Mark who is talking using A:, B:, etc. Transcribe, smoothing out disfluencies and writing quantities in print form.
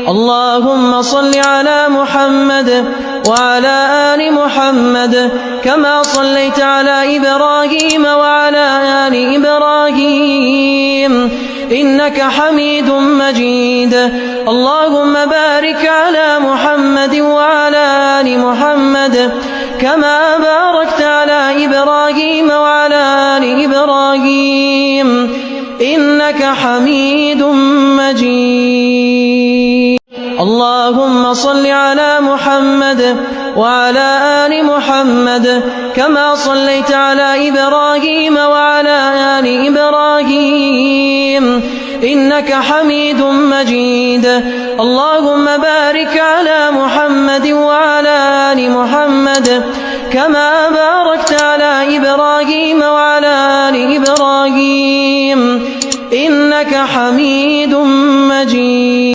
A: اللهم صل على محمد وعلى آل محمد كما صليت على إبراهيم وعلى آل إبراهيم إنك حميد مجيد. اللهم بارك على محمد وعلى آل محمد كما باركت على إبراهيم وعلى آل إبراهيم إنك حميد مجيد. اللهم صل على محمد وعلى آل محمد كما صليت على إبراهيم وعلى آل إبراهيم إنك حميد مجيد. اللهم بارك على محمد وعلى آل محمد كما باركت على إبراهيم وعلى آل إبراهيم إنك حميد مجيد.